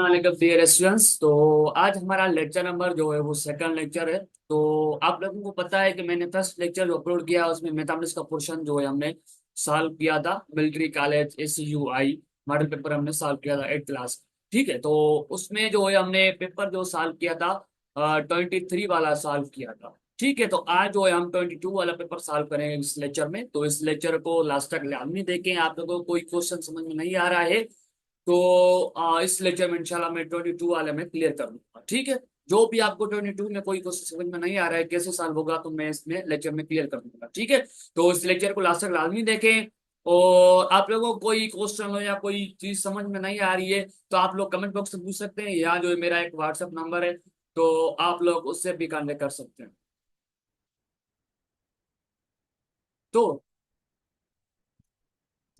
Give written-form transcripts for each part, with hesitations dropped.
वालेकुम dear students. तो आज हमारा लेक्चर नंबर जो है वो सेकंड लेक्चर है। तो आप लोगों को पता है कि मैंने फर्स्ट लेक्चर जो अपलोड किया उसमें मैथमेटिक्स का पोर्शन जो है हमने सॉल्व किया था। Military college ACUI model paper हमने सॉल्व किया था 8th क्लास। ठीक है, तो उसमें जो है हमने पेपर जो सॉल्व किया था 23 वाला सॉल्व किया था। ठीक है, तो आज जो है हम 22 वाला पेपर सॉल्व करेंगे इस लेक्चर में। तो इस लेक्चर को लास्ट तक लाजमी देखें। आप लोगों को कोई क्वेश्चन समझ में नहीं आ रहा है तो इस लेक्चर में इंशाल्लाह मैं 22 वाले में क्लियर कर दूंगा। ठीक है, जो भी आपको 22 में कोई क्वेश्चन समझ में नहीं आ रहा है कैसे सॉल्व होगा तो मैं इसमें लेक्चर में क्लियर कर दूंगा। ठीक है, तो इस लेक्चर को लास्ट तक लाजमी देखें। और आप लोगों को कोई क्वेश्चन हो या कोई चीज समझ में नहीं आ रही है तो आप लोग कमेंट बॉक्स में पूछ सकते हैं, या जो है मेरा एक व्हाट्सएप नंबर है तो आप लोग उससे भी कांटेक्ट कर सकते हैं। तो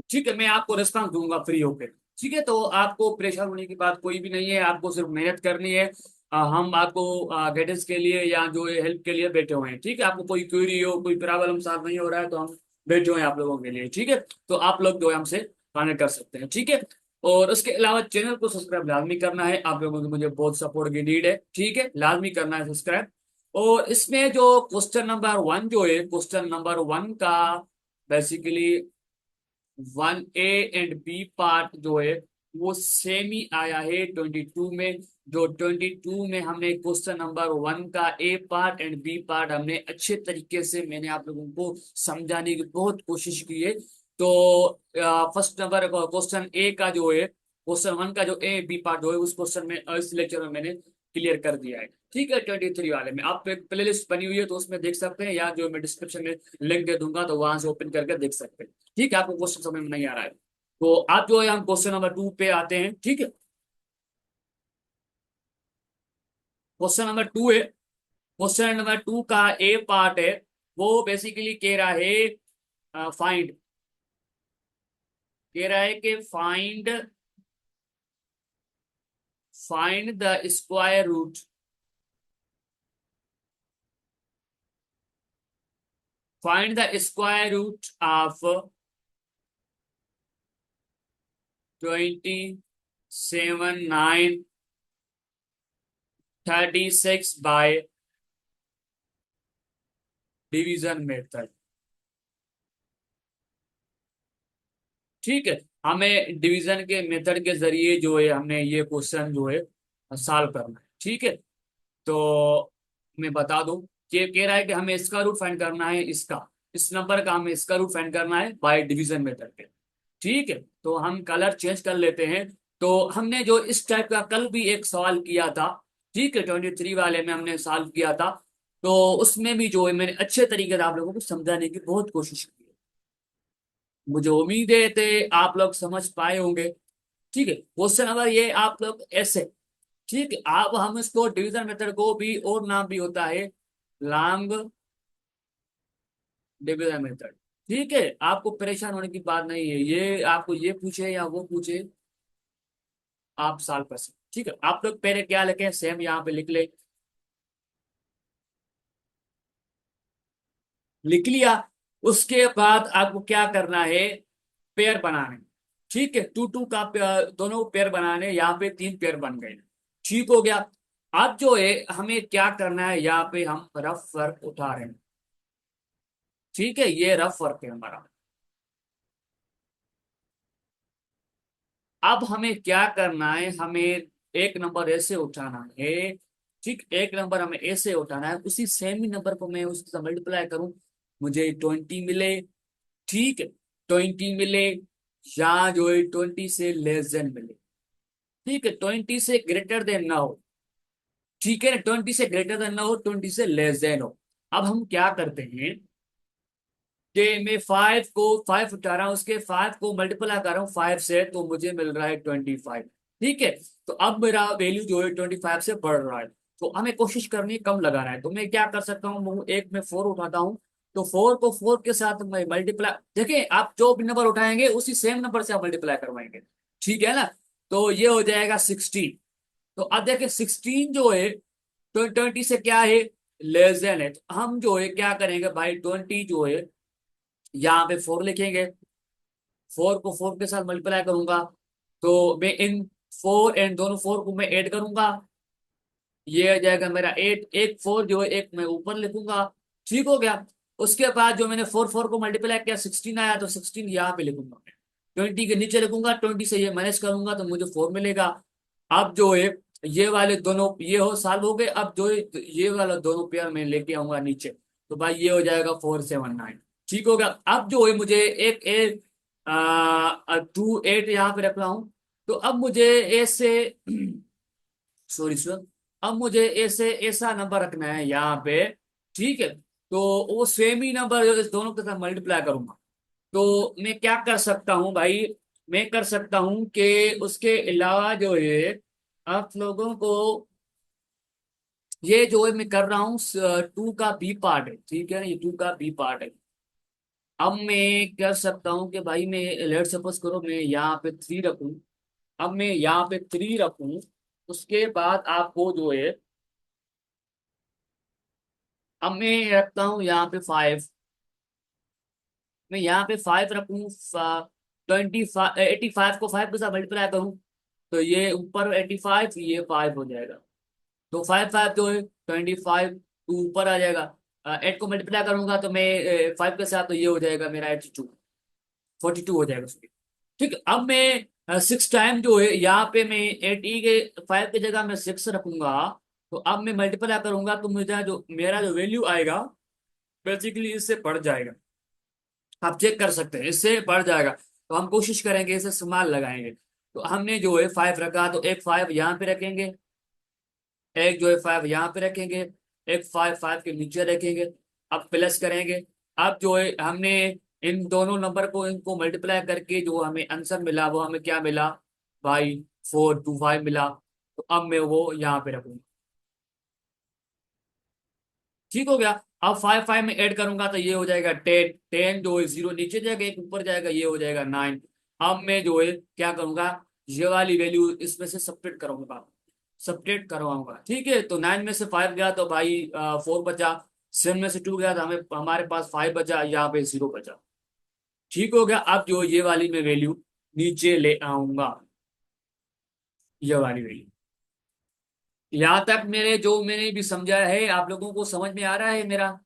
ठीक है, मैं आपको रिस्पॉन्स दूंगा फ्री होकर। ठीक है, तो आपको परेशान होने की बात कोई भी नहीं है, आपको सिर्फ मेहनत करनी है। हम आपको गाइडेंस के लिए या जो है हेल्प के लिए बैठे हुए हैं। ठीक है, आपको कोई क्वेरी हो कोई प्रॉब्लम सॉल्व नहीं हो रहा है तो हम बैठे हुए हैं आप लोगों के लिए। ठीक है, तो आप लोग जो है हमसे कॉन्टेक्ट कर सकते हैं। ठीक है, और उसके अलावा चैनल को सब्सक्राइब लाजमी करना है। आप लोगों की मुझे बहुत सपोर्ट की नीड है। ठीक है, लाजमी करना है सब्सक्राइब। और इसमें जो क्वेश्चन नंबर 1 जो है क्वेश्चन नंबर 1 का basically 1A and B part जो है वो सेम ही आया है 22 में। जो 22 में हमने क्वेश्चन नंबर 1 का A part and B part हमने अच्छे तरीके से मैंने आप लोगों को समझाने की बहुत कोशिश की है। तो फर्स्ट नंबर क्वेश्चन A का जो है क्वेश्चन 1 का जो A B पार्ट जो है उस क्वेश्चन में इस लेक्चर में मैंने क्लियर कर दिया है। ठीक है, 23 वाले में आप एक प्ले लिस्ट बनी हुई है तो उसमें देख सकते हैं, या जो मैं डिस्क्रिप्शन में लिंक दे दूंगा तो वहां से ओपन करके देख सकते हैं। ठीक है, आपको क्वेश्चन समझ में नहीं आ रहा है तो आप जो है हम क्वेश्चन नंबर 2 पे आते हैं। ठीक है, क्वेश्चन नंबर 2 है। क्वेश्चन नंबर 2 का A पार्ट है वो बेसिकली कह रहा है फाइंड, कह रहा है कि find the square root, find the square root of 27,936 by division method. ठीक है, हमें डिवीजन के मेथड के जरिए जो है हमने ये क्वेश्चन जो है सॉल्व करना है। ठीक है, तो मैं बता दूं कि कह रहा है कि हमें इसका रूट फाइंड करना है, इसका इस नंबर का हमें इसका रूट फाइंड करना है बाय डिवीजन मेथड पे। ठीक है, तो हम कलर चेंज कर लेते हैं। तो हमने जो इस टाइप का कल भी एक सवाल किया था, ठीक है 23 वाले में हमने सॉल्व किया था। तो उसमें भी जो है मैंने अच्छे तरीके से आप लोगों को समझाने की बहुत कोशिश की है। मुझे उम्मीद है थे आप लोग समझ पाए होंगे। ठीक है, क्वेश्चन नंबर ये आप लोग ऐसे, ठीक है आप हम इसको डिवीजन मेथड को भी और नाम भी होता है लॉन्ग डिवीजन मेथड। ठीक है, आपको परेशान होने की बात नहीं है, ये आपको ये पूछे या वो पूछे आप सॉल्व कर सकते। ठीक है, आप लोग पहले क्या लिखें सेम यहाँ पे लिख ले, लिख लिया। उसके बाद आपको क्या करना है, पेयर बनाने। ठीक है, टू टू का दोनों पेयर बनाने, यहाँ पे 3 पेयर बन गए। ठीक हो गया। अब जो है हमें क्या करना है, यहाँ पे हम रफ वर्क उठा रहे हैं। ठीक है, ये रफ वर्क है हमारा। अब हमें क्या करना है, हमें एक नंबर ऐसे उठाना है। ठीक, एक नंबर हमें ऐसे उठाना है, उसी सेम ही नंबर को मैं उसके साथ मल्टीप्लाई करूं, मुझे 20 मिले। ठीक है, 20 मिले या जो है 20 से लेस देन मिले। ठीक है, 20 से ग्रेटर देन ना हो। ठीक है ना, 20 से ग्रेटर देन ना हो, 20 से लेस देन हो। अब हम क्या करते हैं कि मैं 5 उठा रहा हूं, उसके 5 को मल्टीप्लाई कर रहा हूँ 5 से तो मुझे मिल रहा है 25। ठीक है, तो अब मेरा वैल्यू जो है 25 से बढ़ रहा है। तो हमें कोशिश करनी है कम लगाना है, तो मैं क्या कर सकता हूँ, एक में 4 उठाता हूँ। तो 4 को 4 के साथ मैं मल्टीप्लाई, देखिए आप जो भी नंबर उठाएंगे उसी सेम नंबर से आप मल्टीप्लाई करवाएंगे। ठीक है ना, तो ये हो जाएगा 16। तो अब देखिए 16 जो है तो 20 से क्या है, लेस देन है। तो हम जो है क्या करेंगे भाई, 20 जो है यहाँ पे 4 लिखेंगे, 4 को 4 के साथ मल्टीप्लाई करूंगा। तो मैं इन फोर एंड दोनों फोर को मैं ऐड करूंगा, ये आ जाएगा मेरा एट। एक फोर जो है एक मैं ऊपर लिखूंगा। ठीक हो गया। उसके बाद जो मैंने फोर फोर को मल्टीप्लाई किया 16 आया, तो 16 यहाँ पे लिखूंगा मैं। 20 के नीचे लिखूंगा, 20 से ये माइनस करूंगा तो मुझे फोर मिलेगा। अब जो है ये वाले दोनों ये हो सॉल्व हो गए। अब जो है ये वाला दोनों पेयर मैं लेके आऊंगा नीचे, तो भाई ये हो जाएगा 479। ठीक हो गया। अब जो है मुझे एक ए 2 8 यहाँ पे रख रहा हूँ। तो अब मुझे ए से सॉरी सर, अब मुझे ऐसे ऐसा नंबर रखना है यहाँ पे। ठीक है। तो वो सेम ही नंबर इस दोनों के साथ मल्टीप्लाई करूंगा। तो मैं क्या कर सकता हूँ भाई, मैं कर सकता हूँ कि उसके अलावा जो है आप लोगों को ये जो है मैं कर रहा हूँ 2 का बी पार्ट है। ठीक है, ये 2 का बी पार्ट है। अब मैं कर सकता हूँ कि भाई मैं लेट सपोज करो मैं यहाँ पे 3 रखूँ। अब मैं यहाँ पे 3 रखूँ, उसके बाद आपको जो है अब मैं रखता हूँ यहाँ पे 5। मैं यहाँ पे 5 रखूँ। 25 85 को 5 के साथ मल्टीप्लाई करूँ, तो ये ऊपर 85 ये 5 हो जाएगा। तो 5 5 जो है 25, टू ऊपर आ जाएगा। 8 को मल्टीप्लाई करूंगा तो मैं 5 के साथ, तो ये हो जाएगा मेरा 82, 42 हो जाएगा उसके। ठीक है। अब मैं 6 टाइम जो है यहाँ पे मैं 80 के 5 की जगह मैं 6 रखूंगा। तो अब मैं मल्टीप्लाई करूंगा तो मुझे जो मेरा जो वैल्यू आएगा बेसिकली इससे बढ़ जाएगा। आप चेक कर सकते हैं इससे बढ़ जाएगा। तो हम कोशिश करेंगे इसे इस्तेमाल लगाएंगे। तो हमने जो है 5 रखा, तो एक 5 यहाँ पे रखेंगे, एक जो है 5 यहाँ पे रखेंगे, एक 5 5 के नीचे रखेंगे। अब प्लस करेंगे। अब जो है हमने इन दोनों नंबर को इनको मल्टीप्लाई करके जो हमें आंसर मिला वो हमें क्या मिला भाई, 425 मिला। तो अब मैं वो यहाँ पे रखूंगा। ठीक हो गया। अब 5 5 में ऐड करूंगा तो ये हो जाएगा 10। 10 जो है जीरो नीचे जाएगा एक ऊपर जाएगा, ये हो जाएगा 9। अब मैं जो है क्या करूंगा, ये वाली वैल्यू इसमें से सब्ट्रैक्ट करूंगा, सब्ट्रैक्ट करवाऊंगा। ठीक है। तो 9 में से 5 गया तो भाई 4 बचा। 7 में से 2 गया तो हमें हमारे पास 5 बचा, यहाँ पे 0 बचा। ठीक हो गया। अब जो ये वाली मैं वैल्यू नीचे ले आऊंगा, ये वाली वैल्यू। यहाँ तक मेरे जो मैंने भी समझा है आप लोगों को समझ में आ रहा है मेरा।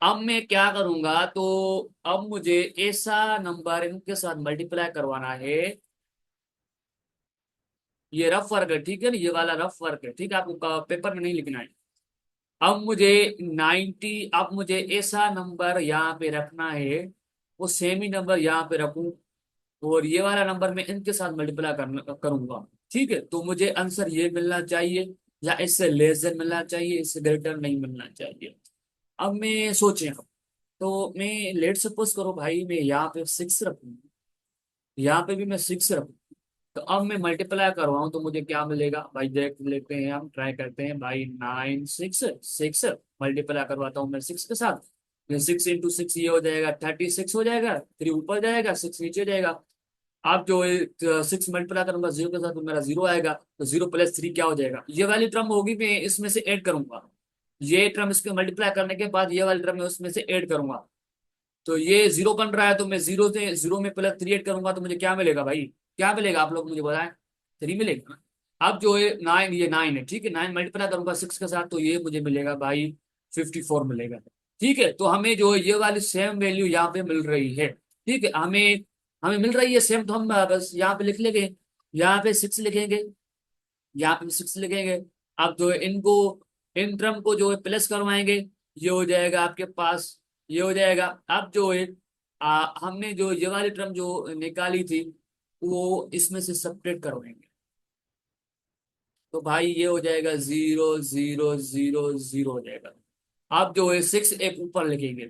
अब मैं क्या करूंगा, तो अब मुझे ऐसा नंबर इनके साथ मल्टीप्लाई करवाना है। ये रफ वर्क है, ठीक है ना, ये वाला रफ वर्क है। ठीक है, आपको पेपर में नहीं लिखना है। अब मुझे 90, अब मुझे ऐसा नंबर यहाँ पे रखना है, वो सेम ही नंबर यहाँ पे रखूं, और ये वाला नंबर मैं इनके साथ मल्टीप्लाई करना करूंगा। ठीक है। तो मुझे आंसर ये मिलना चाहिए, या इससे लेस देन मिलना चाहिए, इससे ग्रेटर नहीं मिलना चाहिए। अब मैं सोचें, तो मैं लेट सपोज करो भाई मैं यहाँ पे 6 रखूँ, यहाँ पे भी मैं 6 रखूँ। तो अब मैं मल्टीप्लाई करवाऊँ तो मुझे क्या मिलेगा भाई, देख लेते हैं, हम ट्राई करते हैं भाई। 9 6 6 मल्टीप्लाई करवाता हूँ मैं 6 के साथ। 6 × 6 ये हो जाएगा 36 हो जाएगा। 3 ऊपर जाएगा 6 नीचे जाएगा। आप जो 6 मल्टीप्लाई करूंगा 0 के साथ तो मेरा 0 आएगा। तो 0 + 3 क्या हो जाएगा, ये वाली टर्म होगी, मैं इसमें से ऐड करूंगा। ये टर्म इसके मल्टीप्लाई करने के बाद ये वाली टर्म मैं उसमें से ऐड करूंगा। तो ये 0 बन रहा है, तो मैं 0 में +3 ऐड करूंगा तो मुझे क्या मिलेगा भाई, क्या मिलेगा आप लोग मुझे बताएं। 3 मिलेगा। अब जो है 9, ये 9 है। ठीक है, 9 मल्टीप्लाई करूंगा 6 के साथ तो ये मुझे मिलेगा भाई 54 मिलेगा। ठीक है। तो हमें जो है ये वाली सेम वैल्यू यहाँ पे मिल रही है। ठीक है, हमें हमें मिल रही है सेम, तो हम बस यहाँ पे लिख लेंगे, यहाँ पे 6 लिखेंगे, यहाँ पे 6 लिखेंगे। अब जो है इनको, इन टर्म को जो है प्लस करवाएंगे, ये हो जाएगा आपके पास, ये हो जाएगा। अब जो है हमने जो ये वाली टर्म जो निकाली थी वो इसमें से सब्ट्रैक्ट करवाएंगे। तो भाई ये हो जाएगा 0 0 0 0 हो जाएगा। अब जो है 6 एक ऊपर लिखेंगे।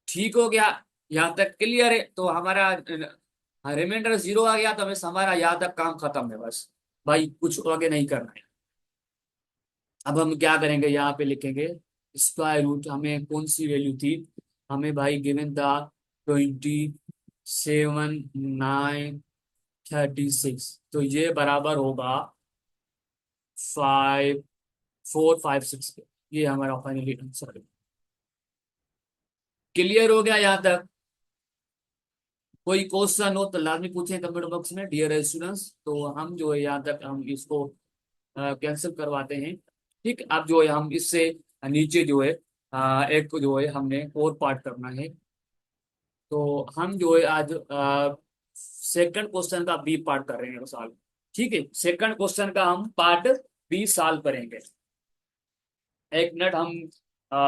ठीक हो गया। यहाँ तक क्लियर है। तो हमारा रिमाइंडर 0 आ गया, तो हमें हमारा यहाँ तक काम खत्म है बस। भाई कुछ आगे नहीं करना है। अब हम क्या करेंगे, यहाँ पे लिखेंगे स्क्वायर रूट, हमें कौन सी वैल्यू थी, हमें भाई गिवन था 27 9 36। तो ये बराबर होगा 5456 के। ये हमारा फाइनली आंसर है। क्लियर हो गया यहाँ तक। कोई क्वेश्चन हो तो लाजमी पूछें कमेंट बॉक्स में डियर स्टूडेंट्स। तो हम जो है यहाँ तक हम इसको कैंसिल करवाते हैं। ठीक, अब जो है हम इससे नीचे जो है एक जो है हमने और पार्ट करना है। तो हम जो है आज सेकंड क्वेश्चन का बी पार्ट कर रहे हैं साल। ठीक है, सेकंड क्वेश्चन का हम पार्ट बी साल करेंगे। एक मिनट हम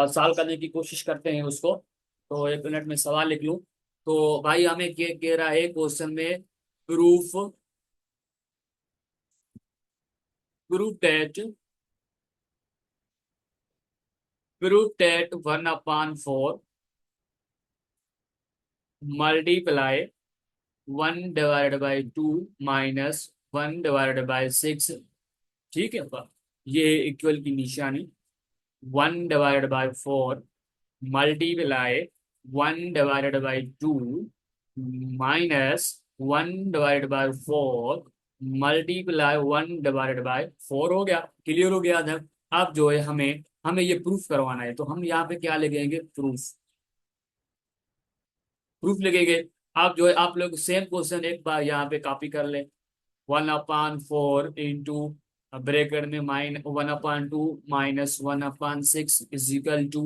सॉल्व करने की कोशिश करते हैं उसको। तो एक मिनट में सवाल लिख लूं। तो भाई हमें कह रहा है क्वेश्चन में proof proof that proof that 1/4 multiply 1/2 minus 1/6। ठीक है, ये इक्वल की निशानी 1/4 मल्टीप्लाई 1/2 माइनस 1/4 मल्टीप्लाई 1/4 हो गया। क्लियर हो गया था। अब जो है हमें हमें ये प्रूफ करवाना है, तो हम यहाँ पे क्या लिखेंगे, प्रूफ लिखेंगे। आप जो है आप लोग सेम क्वेश्चन एक बार यहाँ पे कॉपी कर ले। 1/4 इंटू ब्रैकेट में -1/2 माइनस 1/6 इज इक्वल टू,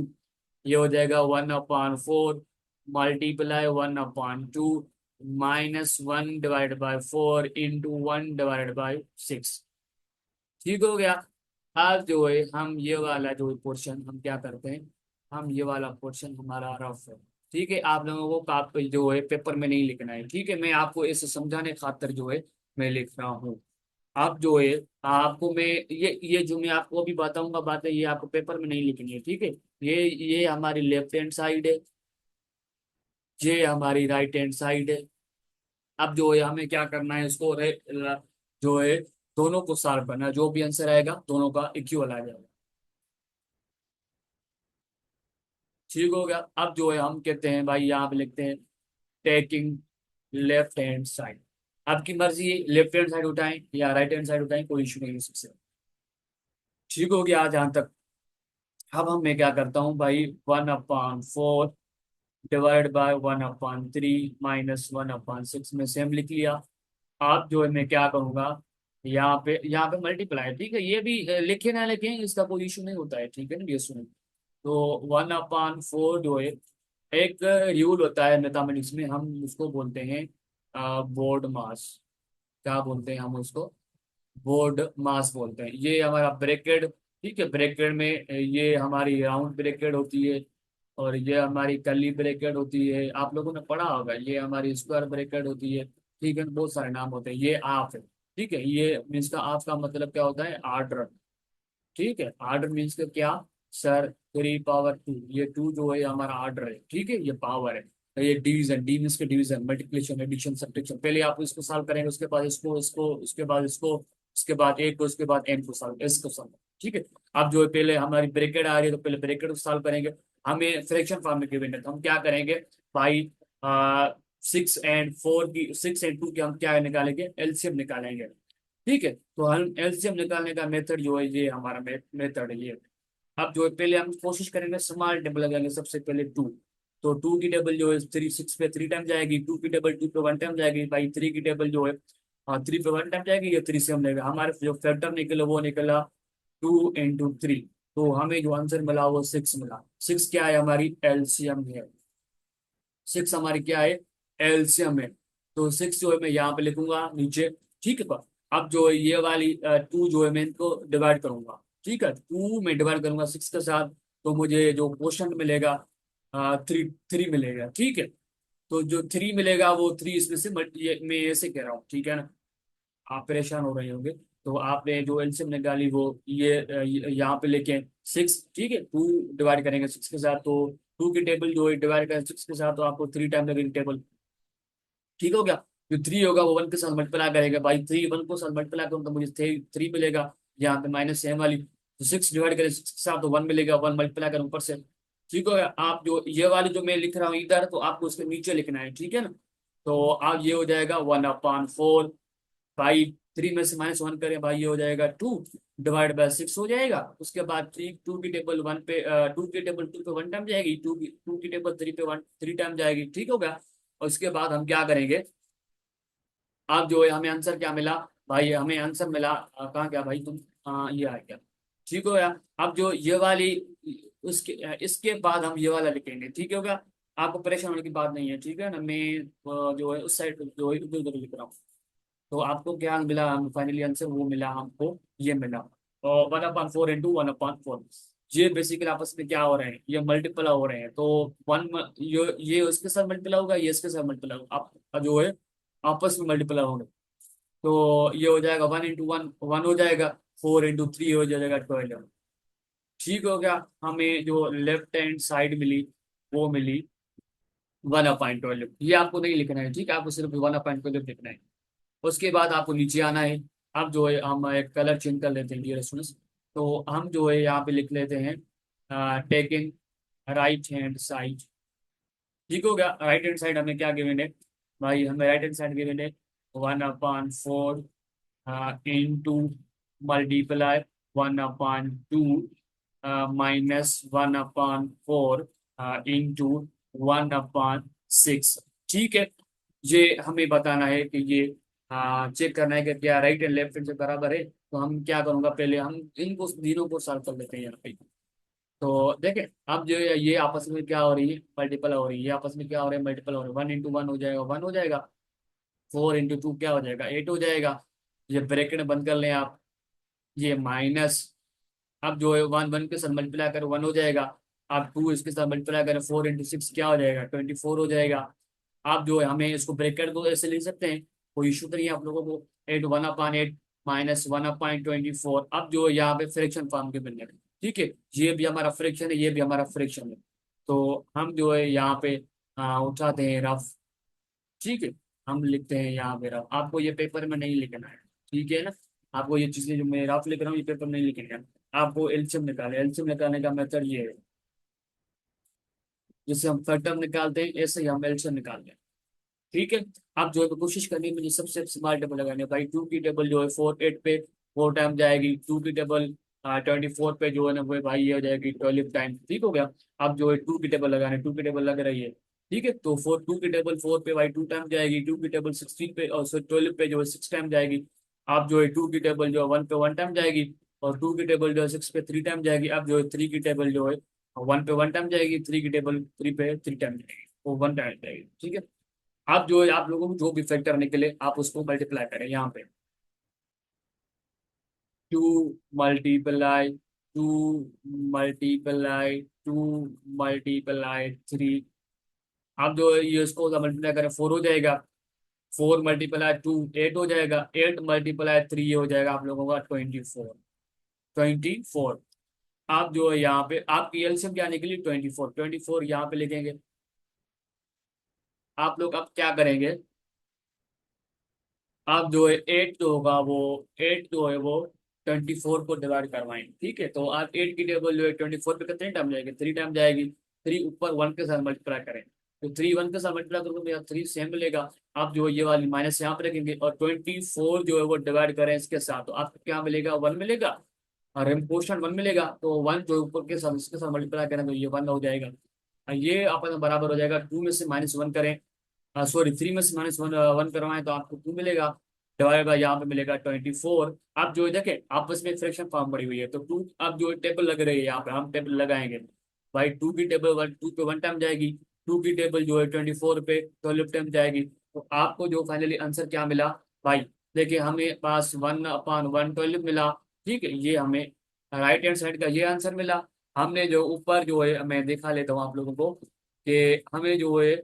ये हो जाएगा 1/4 मल्टीप्लाई 1/2 माइनस 1/4 इंटू 1/6। ठीक हो गया। अब जो है हम ये वाला जो पोर्शन हम क्या करते हैं, हम ये वाला पोर्शन हमारा रफ है। ठीक है, आप लोगों को आप जो है पेपर में नहीं लिखना है। ठीक है, मैं आपको इसे समझाने खातिर जो है मैं लिख रहा हूँ। आप जो है आपको मैं ये जो मैं आपको अभी बताऊंगा बातें, ये आपको पेपर में नहीं लिखनी है। ठीक है, ये हमारी लेफ्ट हैंड साइड है, ये हमारी राइट हैंड साइड है। अब जो है हमें क्या करना है, इसको जो है दोनों को सॉल्व करना है। जो भी आंसर आएगा दोनों का इक्वल आ जाएगा। ठीक हो गया। अब जो है हम कहते हैं भाई यहाँ पे लिखते हैं टेकिंग लेफ्ट हैंड साइड। आपकी मर्जी है, लेफ्ट हैंड साइड उठाएं या राइट हैंड साइड उठाएं, कोई इशू नहीं है इससे। ठीक हो गया जहां तक। अब हम मैं क्या करता हूँ भाई, 1/4 डिवाइड बाय 1/3 माइनस 1/6 में सेम लिख लिया। आप जो है मैं क्या करूंगा, यहाँ पे मल्टीप्लाई। ठीक है, ये भी लिखे ना लिखे इसका कोई इशू नहीं होता है। ठीक है ना, ये सुनो। तो 1/4 जो है एक रूल होता है मैथमेटिक्स में, हम उसको बोलते हैं बोर्ड मास। क्या बोलते हैं हम उसको, बोर्ड मास बोलते हैं। ये हमारा ब्रैकेट। ठीक है, ब्रैकेट में ये हमारी राउंड ब्रैकेट होती है, और ये हमारी कर्ली ब्रैकेट होती है। आप लोगों ने पढ़ा होगा, ये हमारी स्क्वायर ब्रैकेट होती है। ठीक है, बहुत सारे नाम होते हैं। ये आफ है। ठीक है, ये मीन्स का आफ का मतलब क्या होता है, आर्डर। ठीक है, आर्डर मीन्स का क्या, सर 3/2। ये 2 जो है हमारा आर्डर है। ठीक है, ये पावर है। तो ये डिवीजन, डी मीन्स के डिवीजन, मल्टीप्लिकेशन, एडिशन, सब्ट्रैक्शन। पहले आप इसको सॉल्व करेंगे, उसके बाद इसको उसके बाद इसको, उसके बाद एक को, उसके बाद एन को सॉल्व, एस को सॉल्व। ठीक है। अब जो है पहले हमारी ब्रैकेट आ रही है, तो पहले ब्रैकेट को सॉल्व करेंगे। हमें फ्रैक्शन फॉर्म में गिवन है, तो हम क्या करेंगे भाई, 6 और 4 की 6 और 2 की हम क्या निकालेंगे, एलसीएम निकालेंगे। ठीक है, तो हम एलसीएम निकालने का मेथड जो है, ये हमारा मेथड है ये। अब जो है पहले हम कोशिश करेंगे स्मॉल टेबल लगाएंगे, सबसे पहले 2। तो 2 की टेबल जो है 6 पे 3 टाइम जाएगी, 2 की टेबल 2 पे 1 टाइम जाएगी भाई, 3 की टेबल जो है 3 पे 1 टाइम जाएगी, ये 3 से हम लेंगे। हमारे जो फैक्टर निकला वो निकला 2 × 3। तो हमें जो आंसर मिला वो 6 मिला। 6 क्या है, हमारी एलसीएम है। 6 हमारी क्या है, एलसीएम है। तो 6 जो है मैं यहाँ पे लिखूंगा नीचे। ठीक है, अब जो है ये वाली 2 जो है मैं इनको डिवाइड करूंगा। ठीक है, 2 में डिवाइड करूंगा 6 के साथ, तो मुझे जो क्वेश्चन मिलेगा 3 3 मिलेगा। ठीक है, तो जो 3 मिलेगा वो 3 इसमें से ये मैं ऐसे कह रहा हूँ। ठीक है ना, आप परेशान हो रहे होंगे। तो आपने जो एलसीएम निकाली वो ये यहाँ पे लेके 6। ठीक है, 2 डिवाइड करेंगे 6 के साथ, तो 2 की टेबल जो है डिवाइड करें 6 के साथ, तो आपको 3 टाइम लगेगी टेबल। ठीक हो गया। जो 3 होगा वो 1 के साथ मल्टीप्लाई करेगा भाई, 3 1 को साथ मल्टीप्लाई करूँ तो मुझे 3 मिलेगा। यहाँ पे माइनस सेम वाली, तो 6 डिवाइड करें 6 के साथ तो 1 मिलेगा, 1 मल्टीप्लाई करूँ ऊपर से। ठीक हो गया। आप जो ये वाली जो मैं लिख रहा हूँ इधर, तो आपको उसके नीचे लिखना है। ठीक है ना, तो आप ये हो जाएगा 1/4 भाई, 3 में से -1 करें भाई, ये हो जाएगा 2 डिवाइड बाय 6 हो जाएगा। उसके बाद 3 2 की टेबल 2 की टेबल 2 पे 1 टाइम जाएगी, 2 की टेबल 3 पे 1 3 टाइम जाएगी। ठीक हो गया। और उसके बाद हम क्या करेंगे, अब जो है हमें आंसर क्या मिला भाई, हमें आंसर मिला कहाँ क्या भाई तुम, ये आ गया। ठीक हो गया। अब जो ये वाली, उसके इसके बाद हम ये वाला लिखेंगे, ठीक हो गया। आपको परेशान होने की बात नहीं है, ठीक है ना। मैं जो है उस साइड जो है इधर उधर लिख रहा हूँ। तो आपको क्या मिला, हम फाइनली आंसर वो मिला हमको, ये मिला। और 1/4 इंटू 1/4, ये बेसिकली आपस में क्या हो रहे हैं, ये मल्टीपल हो रहे हैं। तो वन, ये उसके साथ मल्टीपल होगा, ये इसके साथ मल्टीपल होगा, आप जो है आपस में मल्टीपल होंगे। तो ये हो जाएगा 1 इंटू 1 1 हो जाएगा, 4 इंटू 3 हो जाएगा 12। ठीक हो गया। हमें जो लेफ्ट हैंड साइड मिली वो मिली 1/12। ये आपको नहीं लिखना है, ठीक है, आपको सिर्फ 1/12 लिखना है। उसके बाद आपको नीचे आना है। अब जो है हम एक कलर चेंज कर लेते हैं डियर स्टूडेंट्स। तो हम जो है यहाँ पे लिख लेते हैं टेकिंग राइट हैंड साइड। ठीक हो गया। राइट हैंड साइड हमें क्या गिवन है भाई, हमें राइट हैंड साइड गिवन है 1/4 इंटू मल्टीप्लाई 1/2 -1/4 इंटू 1/6। ठीक है। ये हमें बताना है कि ये चेक करना है कि क्या राइट एंड लेफ्ट हैंड से बराबर है। तो हम क्या करूंगा, पहले हम इनको तीनों को सॉल्व कर लेते हैं यहाँ पे। तो देखें, अब जो है ये आपस में क्या हो रही है, मल्टीपल हो रही है, ये आपस में क्या हो रहा है, मल्टीपल हो रहा है। 1 इंटू 1 हो जाएगा 1 हो जाएगा, 4 इंटू 2 क्या हो जाएगा 8 हो जाएगा। ये ब्रैकेट बंद कर लें आप, ये माइनस, अब जो है 1 1 के साथ मल्टीप्लाई करें 1 हो जाएगा। आप 2 इसके साथ मल्टीप्लाई करें 4 इंटू 6 क्या हो जाएगा 24 हो जाएगा। आप जो है हमें इसको ब्रैकेट को ऐसे लिख सकते हैं, कोई इशू तो नहीं है आप लोगों को। 8 1/8 -1/24। अब जो है यहाँ पे फ्रैक्शन फॉर्म के बनने में, ठीक है, ये भी हमारा फ्रैक्शन है, ये भी हमारा फ्रैक्शन है। तो हम जो है यहाँ पे उठाते हैं रफ। ठीक है। हम लिखते हैं यहाँ पे रफ, आपको ये पेपर में नहीं लिखना है, ठीक है ना। आपको ये चीजें जो मैं रफ लिख रहा हूँ ये पेपर में नहीं लिखनी है। आपको एलसीएम निकाले, एलसीएम निकालने का मेथड ये है, जैसे हम फैक्टर निकालते हैं ऐसे ही हम एलसीएम निकालते हैं। ठीक है। आप जो है तो कोशिश करनी है मुझे सबसे स्मॉल टेबल लगानी है भाई। 2 की टेबल जो है 4 8 पे 4 टाइम जाएगी, 2 की टेबल 24 पे जो है ना वो भाई ये हो जाएगी 12 टाइम। ठीक हो गया। अब जो है 2 की टेबल लगाने, 2 की टेबल लग रही है, ठीक है। तो 2 की टेबल 4 पे भाई 2 टाइम जाएगी, 2 की टेबल 16 पे और 12 पे जो है 6 टाइम जाएगी। आप जो है 2 की टेबल जो है 1 पे 1 टाइम जाएगी, और 2 की टेबल जो है 6 पे 3 टाइम जाएगी। अब जो है 3 की टेबल जो है 1 पे 1 टाइम जाएगी, 3 की टेबल 3 पे 3 टाइम जाएगी, वो 1 टाइम जाएगी। ठीक है। आप जो है आप लोगों को जो भी फैक्टर निकले आप उसको मल्टीप्लाई करें यहाँ पे। 2 मल्टीप्लाई 2 मल्टीप्लाई 2 मल्टीप्लाई 3। आप जो है ये इसको मल्टीप्लाई करें 4 हो जाएगा, 4 × 2 8 हो जाएगा, 8 × 3 हो जाएगा आप लोगों का 24। आप जो है यहाँ पे आपकी एलसीएम क्या निकली 24 यहाँ पे लिखेंगे। आप लोग अब क्या करेंगे, आप जो है 8 जो होगा वो 8 जो है वो 24 को डिवाइड करवाएंगे। ठीक है। तो आप 8 की टेबल जो है 24 पे कितने टाइम जाएगी 3 टाइम जाएगी। 3 ऊपर 1 के साथ मल्टीप्लाई करें, तो 3 1 के साथ मल्टीप्लाई करोगे तो यहाँ 3 सेम मिलेगा। आप जो है ये वाली माइनस यहाँ पे रखेंगे, और 24 जो है वो डिवाइड करें इसके साथ, तो आपको क्या मिलेगा 1 मिलेगा, और पोर्शन 1 मिलेगा। तो 1 जो ऊपर के साथ इसके साथ मल्टीप्लाई करें तो ये 1 हो जाएगा। ये अपन बराबर हो जाएगा 2 में से -1 करें, सॉरी 3 में से -1 1 करवाएं तो आपको 2 मिलेगा, डिवाइड बाय यहाँ पे मिलेगा 24। आप जो है देखें आपस में फ्रैक्शन फॉर्म पड़ी हुई है, तो 2 अब जो टेबल लग रही है यहाँ पे हम टेबल लगाएंगे भाई। 2 की टेबल 2 पे 1 टाइम जाएगी, 2 की टेबल जो है 24 पे 12 टाइम जाएगी। तो आपको जो फाइनली आंसर क्या मिला भाई, देखिए हमें पास 1/112 मिला। ठीक है। ये हमें राइट हैंड साइड का ये आंसर मिला। हमने जो ऊपर जो है मैं दिखा लेता हूँ आप लोगों को कि हमें जो है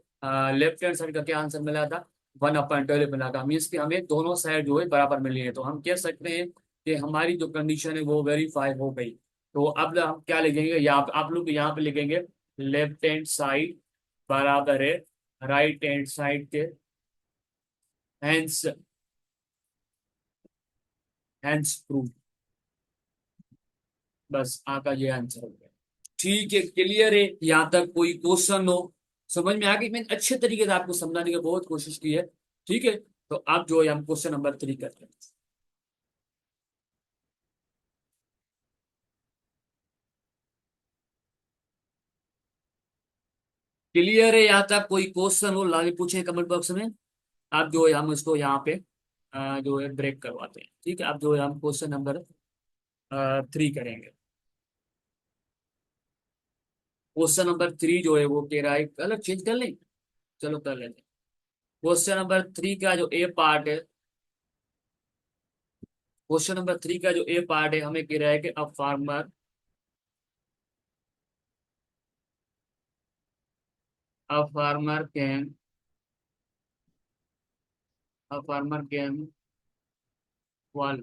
लेफ्ट हैंड साइड का क्या आंसर मिला था 1/12 मिला था। मीन्स कि हमें दोनों साइड जो है बराबर मिली है, तो हम कह सकते हैं कि हमारी जो कंडीशन है वो वेरीफाई हो गई। तो अब हम क्या लिखेंगे यहाँ पे, आप लोग यहाँ पे लिखेंगे लेफ्ट हैंड साइड बराबर है राइट हैंड साइड के, हैंस हैंस प्रूफ। बस आपका ये आंसर हो गया। ठीक है, क्लियर है यहाँ तक, कोई क्वेश्चन हो समझ में आ गई। मैंने अच्छे तरीके से आपको समझाने की बहुत कोशिश की है। ठीक है। तो आप जो है हम क्वेश्चन नंबर 3 करते हैं। क्लियर है यहाँ तक? कोई क्वेश्चन हो लाइव पूछे कमेंट बॉक्स में। आप जो है हम इसको यहाँ पे जो है ब्रेक करवाते हैं, ठीक है। आप जो है हम क्वेश्चन नंबर 3 करेंगे। क्वेश्चन नंबर 3 जो है वो कह रहा है, कलर चेंज कर लें, चलो कर लेते हैं। क्वेश्चन नंबर 3 का जो ए पार्ट है, क्वेश्चन नंबर 3 का जो ए पार्ट है, हमें कह रहा है कि अ कैन अ फार्मर कैन वाल।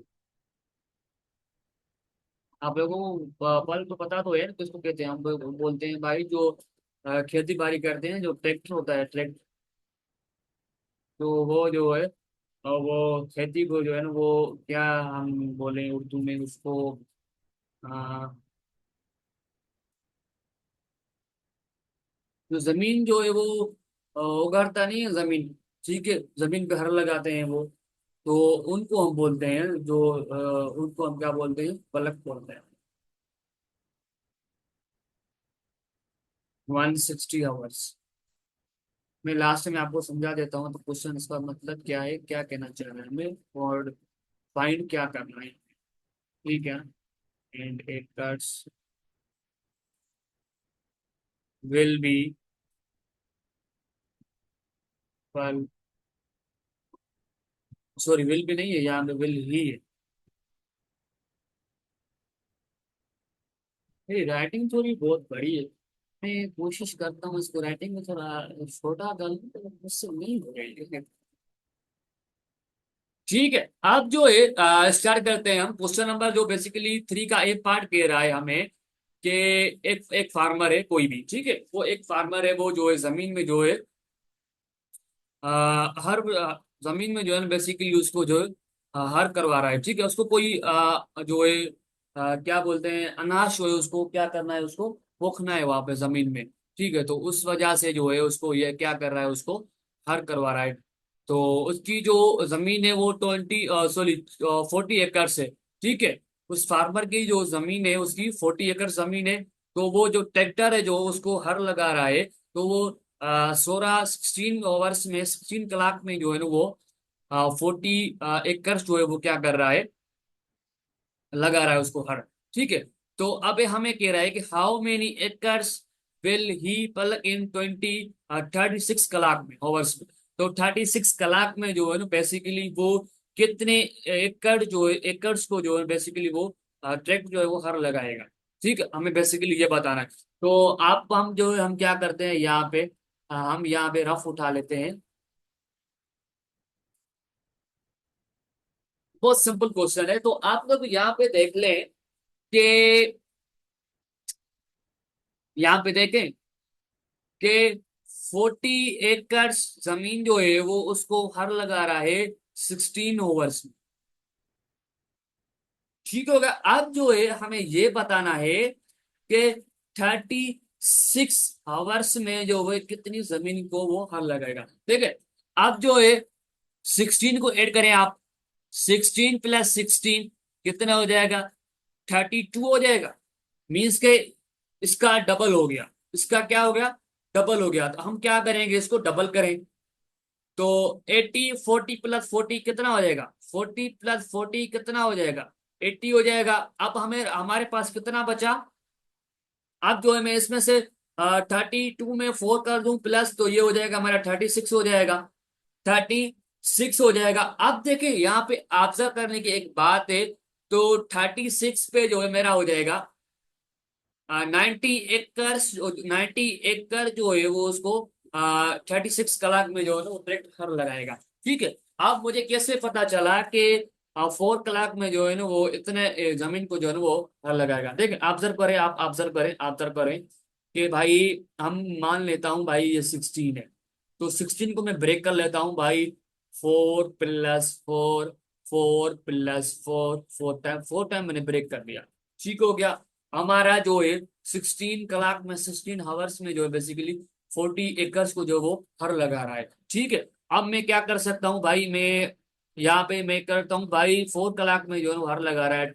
आप लोगों को पल तो पता तो है ना किसको कहते हैं? हम लोग बोलते हैं भाई जो खेती बाड़ी करते हैं, जो ट्रैक्टर होता है, ट्रैक्टर। तो वो जो है वो खेती को जो है ना, वो क्या हम बोले उर्दू में उसको, अ, जो जमीन जो है वो उगाड़ता नहीं है जमीन, ठीक है, जमीन पे हर लगाते हैं वो। तो उनको हम बोलते हैं जो उनको हम क्या बोलते हैं? पलक बोलते हैं। 160 आवर्स। मैं लास्ट में आपको समझा देता हूँ तो क्वेश्चन इसका मतलब क्या है, क्या कहना चाह रहे हैं हमें, और फाइंड क्या करना है, ठीक है। एंड एकर्स विल बी पर, सॉरी विल भी नहीं है यहाँ पे, विल ही है। मेरी राइटिंग थोड़ी बहुत बड़ी है, मैं कोशिश करता हूँ इसको राइटिंग में थोड़ा छोटा कर लूं, तो मुझसे नहीं हो रही है। ठीक है, अब जो है स्टार्ट करते हैं हम। क्वेश्चन नंबर जो बेसिकली 3 का एक पार्ट कह रहा है हमें कि एक एक फार्मर है कोई भी, ठीक है, वो एक फार्मर है, वो जो है जमीन में जो है हर जमीन में जो है बेसिकली उसको जो है हर करवा रहा है, ठीक है। उसको कोई जो है क्या बोलते हैं, अनाज जो है उसको क्या करना है, उसको बोखना है वहां पे जमीन में, ठीक है। तो उस वजह से जो है उसको ये क्या कर रहा है, उसको हर करवा रहा है। तो उसकी जो जमीन है वो 40 एकड़ है, ठीक है। उस फार्मर की जो जमीन है उसकी 40 एकड़ जमीन है। तो वो जो ट्रैक्टर है जो उसको हर लगा रहा है, तो वो 16 आवर्स में, 16 कलाक में जो है ना वो 40 एकड़ जो है वो क्या कर रहा है, लगा रहा है उसको हर, ठीक है। तो अब हमें कह रहा है कि how many acres will he plug in 36 कलाक में, आवर्स में। तो 36 कलाक में जो है ना बेसिकली वो कितने एकड़ जो है, एकर्स को जो है बेसिकली वो ट्रैक्टर जो है वो हर लगाएगा, ठीक है। हमें बेसिकली ये बताना है। तो आप हम जो है हम क्या करते हैं यहाँ पे, हम यहाँ पे रफ उठा लेते हैं। बहुत सिंपल क्वेश्चन है, तो आप लोग यहाँ पे देख लें कि यहाँ पे देखें कि 40 एकड़ जमीन जो है वो उसको हर लगा रहा है 16 आवर्स में, ठीक होगा। अब जो है हमें ये बताना है कि 36 आवर्स में जो है कितनी जमीन को वो हर लगाएगा, ठीक है। अब जो है 16 को ऐड करें आप, 16 + 16 कितना हो जाएगा? 32 हो जाएगा। मीन्स के इसका डबल हो गया, इसका क्या हो गया? डबल हो गया। तो हम क्या करेंगे, इसको डबल करें। तो 80 40 + 40 कितना हो जाएगा? 40 + 40 कितना हो जाएगा? 80 हो जाएगा। अब हमें हमारे पास कितना बचा? अब जो है मैं इसमें से 32 में 4 कर दूं प्लस, तो ये हो जाएगा हमारा 36 हो जाएगा, 36 हो जाएगा। अब देखिए यहाँ पे ऑब्जर्व करने की एक बात है, तो 36 पे जो है मेरा हो जाएगा 90 एकड़ जो है वो उसको 36 कलाक में जो है ना वो ट्रैक्टर हर लगाएगा, ठीक है। अब मुझे कैसे पता चला कि 4 कलाक में जो है ना वो इतने जमीन को जो है ना वो हर लगाएगा? देखिए ऑब्जर्व करें, आप ऑब्जर्व करें, ऑब्जर्व करें कि भाई हम मान लेता हूं भाई ये 16 है, तो 16 को मैं ब्रेक कर लेता हूं भाई। 4 + 4, 4 + 4, 4 टाइम मैंने ब्रेक कर दिया, ठीक हो गया। हमारा जो है 16 कलाक में, 16 आवर्स में जो है बेसिकली 40 एकर्स को जो वो हर लगा रहा है, ठीक है। अब मैं क्या कर सकता हूँ भाई, मैं यहाँ पे मैं करता हूँ भाई 4 कलाक में जो है वो हर लगा रहा है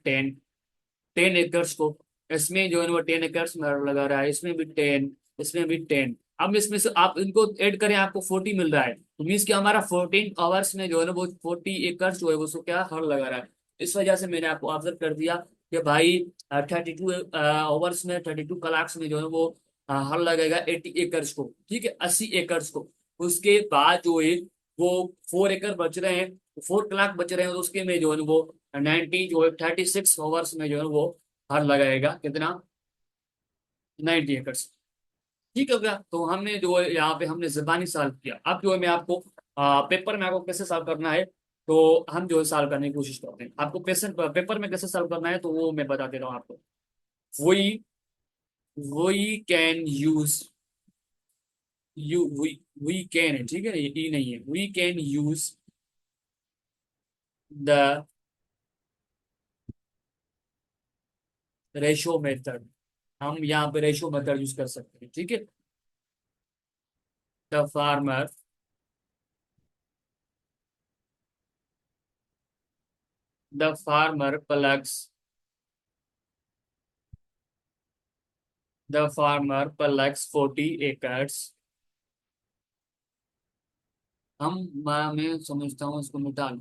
10 एकर्स को। इसमें जो है वो 10 एकर्स में हर लगा रहा है, इसमें भी 10, इसमें भी 10। अब इसमें से आप इनको ऐड करें, आपको 40 मिल रहा है, तो मीन्स कि हमारा 14 आवर्स में जो है ना वो 40 एकड़ जो है वो, सो क्या हर लगा रहा है। इस वजह से मैंने आपको ऑब्जर्व कर दिया कि भाई 32 आवर्स में, 32 क्लॉक्स में जो है वो हर लगेगा 80 एकड़ को, ठीक है, 80 एकड़ को। उसके बाद जो है वो 4 एकड़ बच रहे हैं, 4 क्लॉक बच रहे हैं, तो उसके में जो है ना वो 90 जो है 36 आवर्स में जो है वो हर लगाएगा कितना, 90 एकड़। ठीक हो गया। तो हमने जो है यहाँ पे हमने जबानी सॉल्व किया। अब जो है मैं आपको पेपर में आपको कैसे सॉल्व करना है, तो हम जो है सॉल्व करने की कोशिश करते हैं। आपको पेपर में कैसे सॉल्व करना है तो वो मैं बता दे रहा हूँ आपको। We we can use, you we can है, ठीक है, ये ई नहीं है। We can use the ratio method. हम यहाँ पे रेशो मेथड यूज कर सकते हैं, ठीक है। The farmer the farmer plugs the farmer plugs 40 acres. मैं समझता हूँ इसको मिटा लूं।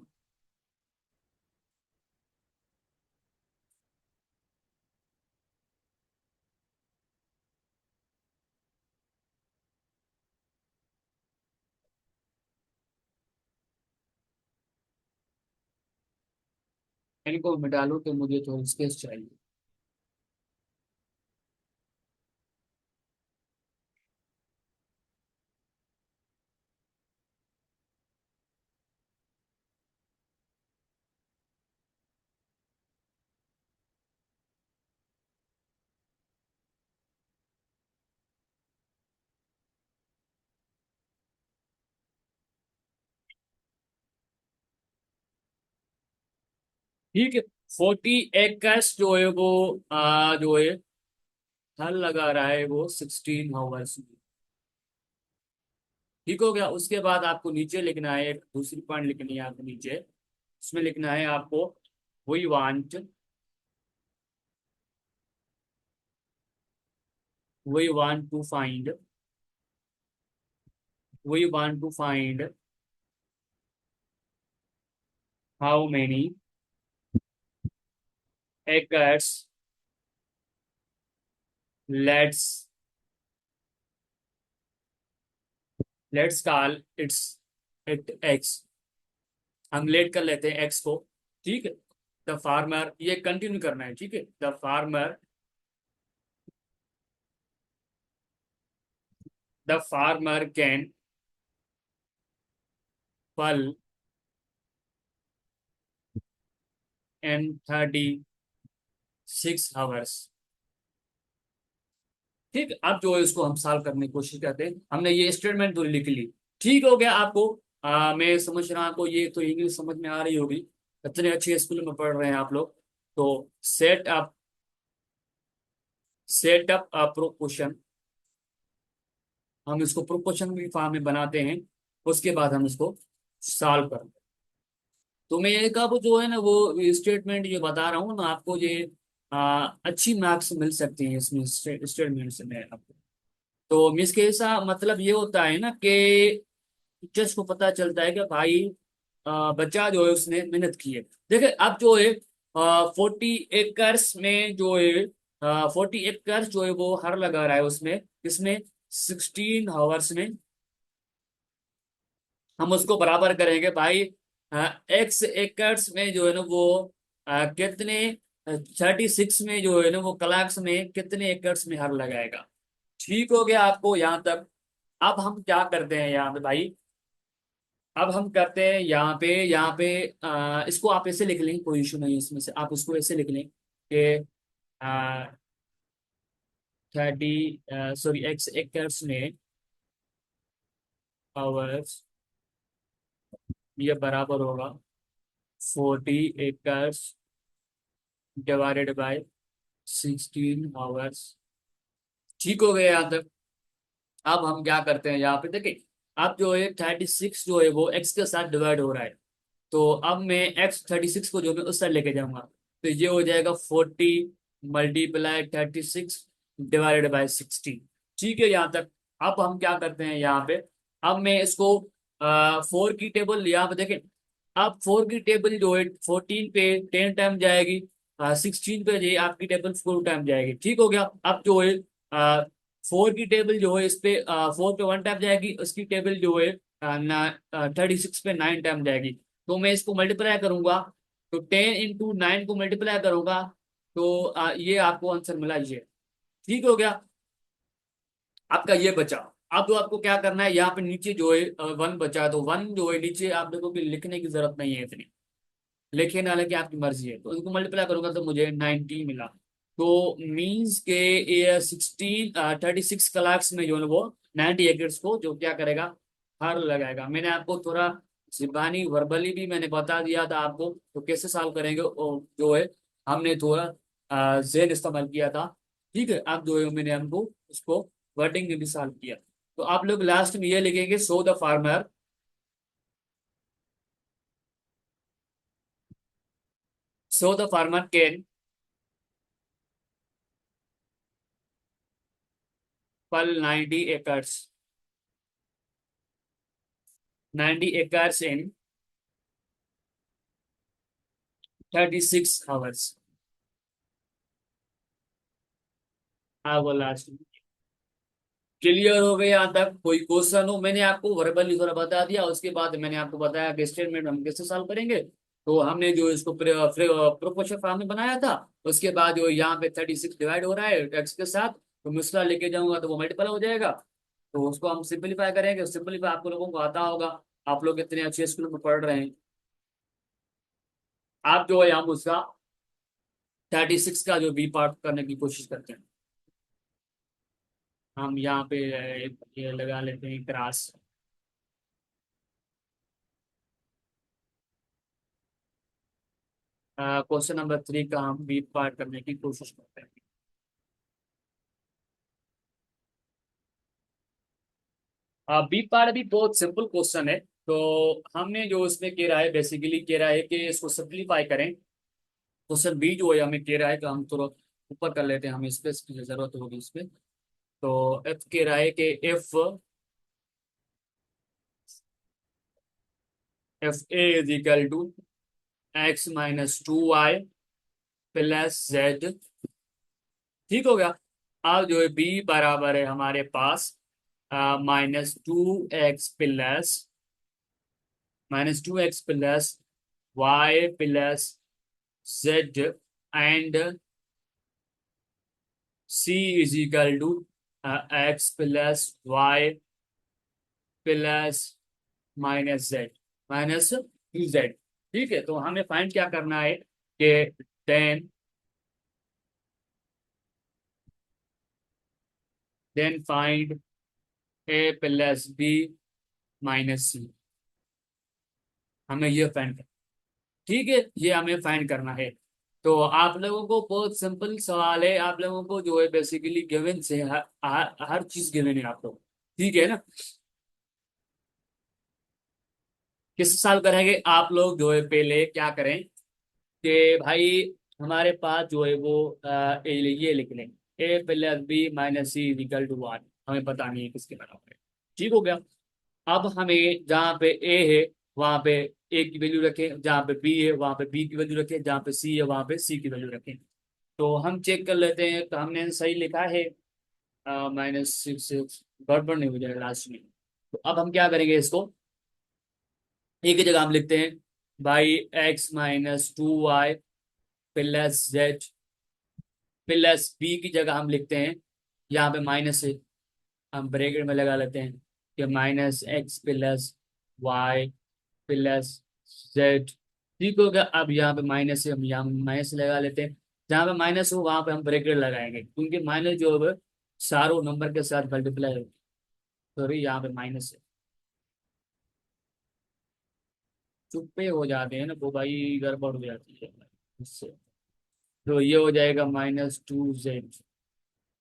इनको मिटा लूं तो मुझे थोड़ी स्पेस चाहिए। ठीक है। 40 एकर्स जो है वो जो है हल लगा रहा है वो 16 आवर्स में। ठीक हो गया। उसके बाद आपको नीचे लिखना है, एक दूसरी पॉइंट लिखनी है आपको नीचे। उसमें लिखना है आपको, we want we want to find we want to find how many acres, let's let's call it x. हम लेट कर लेते हैं एक्स को, ठीक है। द फार्मर, ये कंटिन्यू करना है, ठीक है। द फार्मर कैन फल इन 36 आवर्स। ठीक, अब जो है उसको हम सॉल्व करने की कोशिश करते हैं। हमने ये स्टेटमेंट तो लिख ली। ठीक हो गया आपको। मैं समझ रहा हूँ आपको ये तो इंग्लिश समझ में आ रही होगी, इतने अच्छे स्कूल में पढ़ रहे हैं आप लोग। तो सेट अप प्रोपोर्शन, हम इसको प्रोपोर्शन की फॉर्म में बनाते हैं। उसके बाद हम इसको सॉल्व करते हैं। तो मैं एक अब जो है ना वो स्टेटमेंट ये बता रहा हूँ ना आपको, ये अच्छी मार्क्स मिल सकती हैं इसमें, स्टेटमेंट से मैं आपको। तो मिस के ऐसा मतलब ये होता है ना कि टीचर्स को पता चलता है कि भाई बच्चा जो है उसने मेहनत की है। देखिए अब जो है 40 एकर्स में जो है 40 एकर्स जो है वो हर लगा रहा है उसमें, इसमें 16 आवर्स में। हम उसको बराबर करेंगे भाई X एकर्स में जो है ना वो कितने 36 में जो है ना वो क्लाक्स में कितने एकर्स में हर लगाएगा। ठीक हो गया आपको यहाँ तक। अब हम क्या करते हैं यहाँ पे भाई, अब हम करते हैं यहाँ पे इसको आप ऐसे लिख लें, कोई इशू नहीं है इसमें से। आप इसको ऐसे लिख लें कि 30 सॉरी X एकर्स में आवर्स, ये बराबर होगा 40 एकर्स डिवाइडेड बाय 16 आवर्स। ठीक हो गया यहाँ तक। अब हम क्या करते हैं यहाँ पे देखिए, अब जो है 36 जो है वो एक्स के साथ डिवाइड हो रहा है। तो अब मैं X 36 को जो मैं उस साइड लेके जाऊंगा, तो ये हो जाएगा 40 × 36 डिवाइडेड बाय 16। ठीक है यहाँ तक। अब हम क्या करते हैं यहाँ पे, अब मैं इसको 4 की टेबल यहाँ पे देखें। अब 4 की टेबल जो है 14 पे 10 टाइम जाएगी, 16 पे ये आपकी टेबल 4 टाइम जाएगी। ठीक हो गया। अब जो है 4 की टेबल जो है इस पे 4 पे 1 टाइम जाएगी, उसकी टेबल जो है 36 पे 9 टाइम जाएगी। तो मैं इसको मल्टीप्लाई करूंगा, तो 10 × 9 को मल्टीप्लाई करूंगा, तो ये आपको आंसर मिला ये। ठीक हो गया। आपका ये बचा। अब तो आपको क्या करना है, यहाँ पे नीचे जो है 1 बचा, तो 1 जो है नीचे आप देखो कि लिखने की जरूरत नहीं है इतनी, लेकिन हालांकि आपकी मर्जी है। तो इसको मल्टीप्लाई करूंगा तो मुझे 19 मिला। तो मीन्स के ये 36 क्लास में जो है वो 90 एकर्स को जो क्या करेगा, हर लगाएगा। मैंने आपको थोड़ा जिबानी वर्बली भी मैंने बता दिया था आपको, तो कैसे सॉल्व करेंगे जो है हमने थोड़ा जेन इस्तेमाल किया था। ठीक है। अब जो है मैंने हमको उसको वर्डिंग में भी सॉल्व किया। तो आप लोग लास्ट में ये लिखेंगे, so the farmer, so the farmer can पल 90 एकर्स, 90 acres in 36 hours। हाँ वो लास्ट। क्लियर हो गया यहाँ तक? कोई क्वेश्चन हो? मैंने आपको वर्बली थोड़ा बता दिया, उसके बाद मैंने आपको बताया कि स्टेटमेंट हम कैसे सॉल्व करेंगे। तो हमने जो इसको प्रोपोर्शन फॉर्म में बनाया था, उसके बाद जो यहाँ पे 36 डिवाइड हो रहा है एक्स के साथ, तो मिसरा लेके जाऊंगा तो वो मल्टीपल हो जाएगा। तो उसको हम सिंपलीफाई करेंगे। सिंपलीफाई आपको लोगों को आता होगा, आप लोग इतने अच्छे स्कूल में पढ़ रहे हैं। आप जो है हम उसका 36 का जो बी पार्ट करने की कोशिश करते हैं। हम यहाँ पे ये लगा लेते हैं क्रॉस। क्वेश्चन नंबर 3 का हम बी पार्ट करने की कोशिश करते हैं। बी पार्ट भी बहुत सिंपल क्वेश्चन है। तो हमने जो इसमें कह रहा है, बेसिकली कह रहा है कि इसको सिंप्लीफाई करें। क्वेश्चन बी जो है हमें कह रहा है कि हम थोड़ा ऊपर कर लेते हैं, हमें स्पेस की जरूरत होगी इसमें। तो एफ कह रहा है कि F F A is equal to x - 2y plus z. ठीक हो गया। अब जो है बी बराबर है हमारे पास -2x y plus z and c is equal to x + y plus -z -2z। ठीक है। तो हमें फाइंड क्या करना है कि then find a + b - c। हमें ये फाइंड, ठीक है, ये हमें फाइंड करना है। तो आप लोगों को बहुत सिंपल सवाल है। आप लोगों को जो है बेसिकली गिवन से हर चीज गिवन है आप लोग। ठीक है ना? किस साल करेंगे आप लोग? जो है पहले क्या करें कि भाई हमारे पास जो है वो ये लिख लें, a + b - c = 1। हमें पता नहीं है किसके बराबर है। ठीक हो गया। अब हमें जहाँ पे ए है वहां पे ए की वैल्यू रखें, जहाँ पे बी है वहां पे बी की वैल्यू रखें, जहाँ पे सी है वहां पे सी की वैल्यू रखें। तो हम चेक कर लेते हैं, तो हमने सही लिखा है -6 गड़बड़ नहीं हो जाएगा लास्ट में। तो अब हम क्या करेंगे, इसको एक ही जगह हम लिखते हैं by x - 2y plus z plus b की जगह हम लिखते हैं, यहाँ पे माइनस है, हम ब्रैकेट में लगा लेते हैं कि -x + y प्लस जेड। ठीक हो गया। अब यहाँ पे माइनस है, हम यहाँ माइनस लगा लेते हैं। जहाँ पे माइनस हो वहां पे हम ब्रैकेट लगाएंगे, क्योंकि माइनस जो है सारों नंबर के साथ मल्टीप्लाई हो। सॉरी, यहाँ पे माइनस है। चुप्पे हो जाते हैं ना वो भाई, गड़बड़ हो जाती है इससे। तो ये हो जाएगा -2z।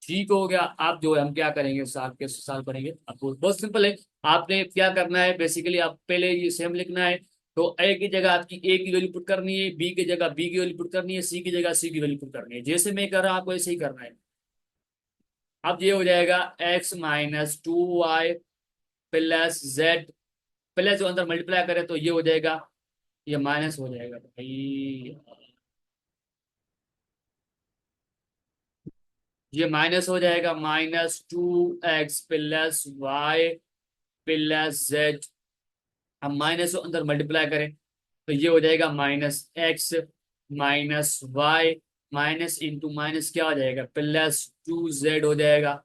ठीक हो गया। आप जो है हम क्या करेंगे, साथ के साथ करेंगे। आपको बहुत सिंपल है। आपने क्या करना है, बेसिकली आप पहले ये सेम लिखना है। तो ए की जगह आपकी ए की वैल्यू पुट करनी है, बी की जगह बी की वैल्यू पुट करनी है, सी की जगह सी की वैल्यू पुट करनी है। जैसे मैं कर रहा हूं आपको ऐसे ही करना है। अब ये हो जाएगा x-2y प्लस जेड, प्लस जो अंदर मल्टीप्लाई करें तो ये हो जाएगा, ये माइनस हो जाएगा भाई, ये माइनस हो जाएगा, -2x plus y plus z. अब माइनस को अंदर मल्टीप्लाई करें तो ये हो जाएगा -x minus y, minus into minus क्या हो जाएगा, +2z हो जाएगा।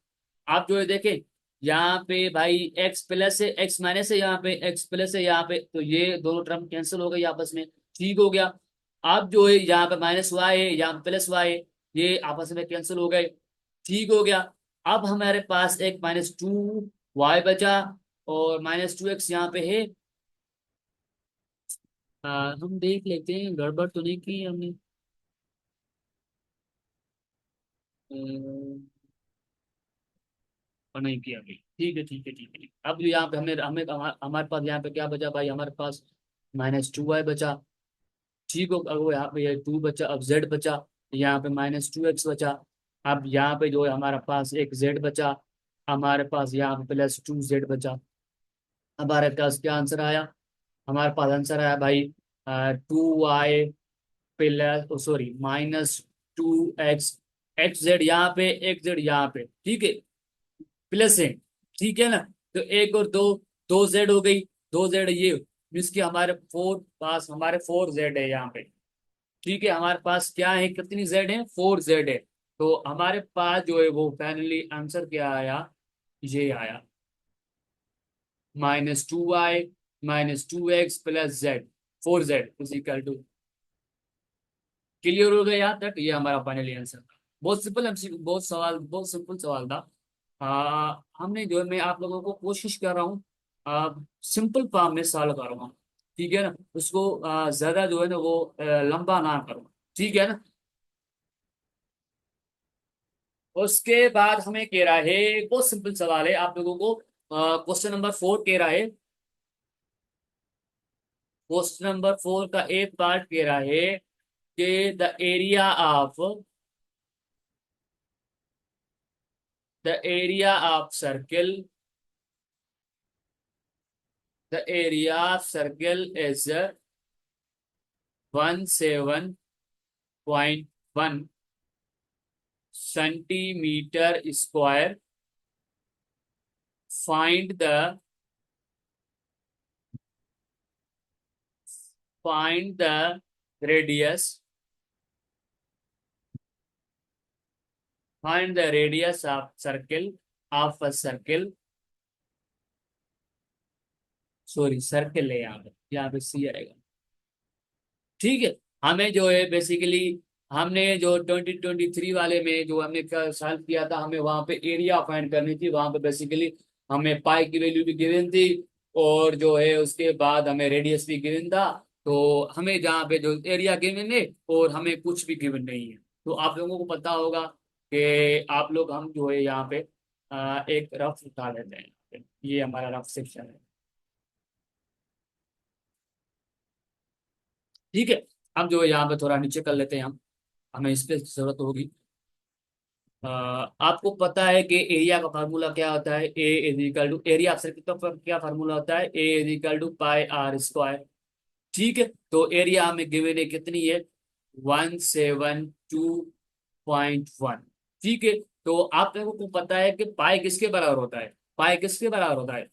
आप जो है देखें, यहाँ पे भाई x प्लस है, x माइनस है, यहाँ पे x प्लस है, यहाँ पे तो ये दोनों टर्म कैंसिल हो गई आपस में, ठीक हो गया। अब जो है यहाँ पे -y है, यहाँ पे +y है, ये आपस में कैंसिल हो गए, ठीक हो गया। अब हमारे पास एक -2y बचा, और -2x यहाँ पे है। हम देख लेते हैं गड़बड़ तो नहीं की हमने। और नहीं किया भाई, ठीक है ठीक है ठीक है ठीक है। अब जो यहाँ पे हमें हमें हमारे पास यहाँ पे क्या बचा भाई, हमारे पास -2y बचा, ठीक हो। अब वो यहाँ पे ये 2 बचा, अब z बचा, यहाँ पे -2x बचा। अब यहाँ पे जो है हमारे पास एक z बचा, हमारे पास यहाँ पे +2z बचा। हमारे पास क्या आंसर आया, हमारे पास आंसर आया भाई 2y plus, sorry, -2x, x Z यहाँ पे, एक्स जेड यहाँ पे, ठीक है, प्लस है, ठीक है ना। तो एक और दो, 2z हो गई, 2z ये, मीन्स कि हमारे हमारे 4z है यहाँ पे, ठीक है। हमारे पास क्या है, कितनी z है, 4z है। तो हमारे पास जो है वो फाइनली आंसर क्या आया, ये आया -2y -2x plus z, 4z is equal to. Clear हो गया यहाँ तक, ये हमारा फाइनली आंसर था। बहुत सिंपल एमसीक्यू, बहुत सिंपल सवाल था। हमने जो है, मैं आप लोगों को कोशिश कर रहा हूँ सिंपल फॉर्म में सॉल्व करूँगा, ठीक है ना, उसको ज्यादा जो है ना वो लंबा ना करूँ, ठीक है ना। उसके बाद हमें कह रहा है, बहुत सिंपल सवाल है आप लोगों को, क्वेश्चन नंबर 4 कह रहा है, क्वेश्चन नंबर 4 का एक पार्ट कह रहा है कि the area of circle, the area of circle is 17.1 centimeter square. Find the find the radius. Find the radius of a circle. Sorry, circle है यहाँ पे सी आएगा, ठीक है। हमें जो है बेसिकली, हमने जो 2023 वाले में जो हमने सॉल्व किया था, हमें वहां पे एरिया फाइंड करनी थी, वहां पे बेसिकली हमें पाई की वैल्यू भी गिवन थी, और जो है उसके बाद हमें रेडियस भी गिवन था। तो हमें जहाँ पे जो एरिया गिवन है, और हमें कुछ भी गिवन नहीं है, तो आप लोगों को पता होगा कि आप लोग, हम जो है यहाँ पे एक रफ उठा लेते हैं, ये हमारा रफ सेक्शन है, ठीक है। हम जो है यहाँ पे थोड़ा नीचे कर लेते हैं, हम हमें इस पे जरूरत होगी। आपको पता है कि एरिया का फार्मूला क्या होता है, A is equal to, area of circle का क्या फार्मूला होता है, A is equal to pi r square, ठीक है। तो एरिया हमें गिवन है कितनी है, 172.1, ठीक है। तो आप लोगों को पता है कि पाई किसके बराबर होता है, पाई किसके बराबर होता है,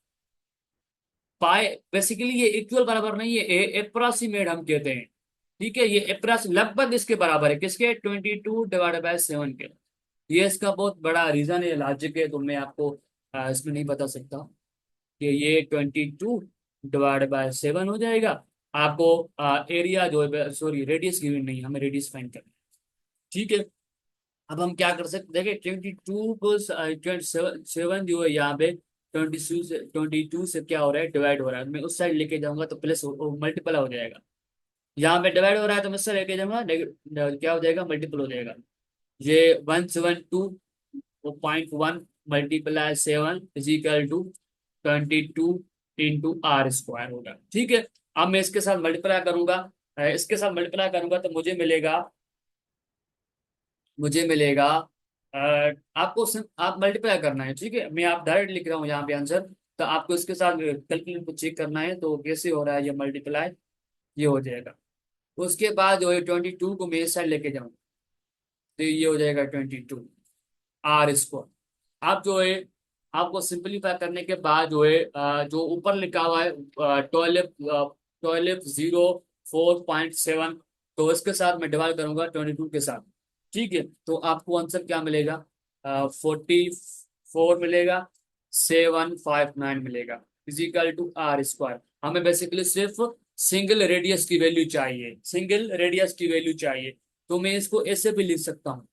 पाई बेसिकली ये इक्वल बराबर नहीं है, अप्रोक्सीमेट हम कहते हैं, ठीक है। ये अप्रोक्स लगभग इसके बराबर है, किसके, 22/7 के। ये इसका बहुत बड़ा रीजन है, लॉजिक है, तो मैं आपको इसमें नहीं बता सकता कि ये 22/7 हो जाएगा। आपको एरिया जो है, सॉरी रेडियस गिवन नहीं, हमें रेडियस फाइंड करना है, ठीक है। अब हम क्या कर सकते, देखिए 22 को 27 जो है यहाँ पे 22 से क्या हो रहा है, डिवाइड हो रहा है, मैं उस साइड लेके जाऊंगा तो प्लस मल्टीपल हो जाएगा, यहाँ पे डिवाइड हो रहा है तो मैं उससे लेके जाऊंगा, क्या हो जाएगा, मल्टीपल हो जाएगा। ये 172.1 multiply 7 is equal to 22 × R² होगा, ठीक है। अब मैं इसके साथ मल्टीप्लाई करूंगा, इसके साथ मल्टीप्लाई करूंगा तो मुझे मिलेगा आपको सिर्फ आप मल्टीप्लाई करना है, ठीक है। मैं आप डायरेक्ट लिख रहा हूँ यहाँ पे आंसर, तो आपको इसके साथ कैलकुलेटर को चेक करना है, तो कैसे हो रहा है ये मल्टीप्लाई, ये हो जाएगा। उसके बाद जो है 22 को मैं इस साइड लेके जाऊँ, तो ये हो जाएगा 22 R स्क्वायर। आप जो है, आपको सिंपलीफाई करने के बाद जो है जो ऊपर लिखा हुआ है 1204.7, तो इसके साथ मैं डिवाइड करूंगा 22 के साथ, ठीक है। तो आपको आंसर क्या मिलेगा, 44 मिलेगा, 759 मिलेगा, इजिकल टू R स्क्वायर। हमें बेसिकली सिर्फ सिंगल रेडियस की वैल्यू चाहिए, सिंगल रेडियस की वैल्यू चाहिए। तो मैं इसको ऐसे भी लिख सकता हूँ